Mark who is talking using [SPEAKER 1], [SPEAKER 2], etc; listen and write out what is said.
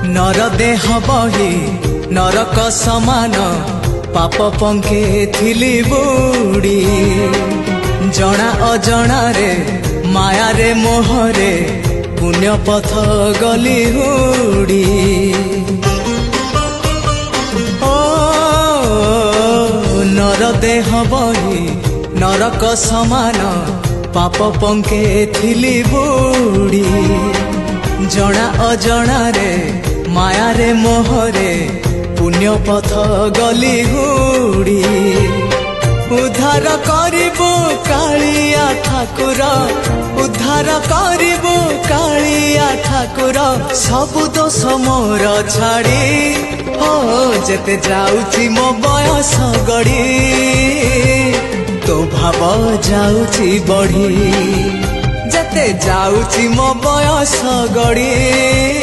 [SPEAKER 1] नर देह बही नरक समान पाप पंखे थिली बुड़ी जना अजना रे माया रे मोहरे पुण्य पथ गली हुड़ी ओ नर देह बही नरक समान पाप पंखे थिली बुड़ी जना अजना रे माया रे मोहरे पुण्य पथ गली हुड़ी उद्धार करिबो कालिया ठाकुर उद्धार करिबो कालिया ठाकुर सबु दोष मोर छाड़ी हो जेते जाउची मो बयस गड़ी तो भाव जाउची बढ़ी जेते जाउची मो बयस गड़ी।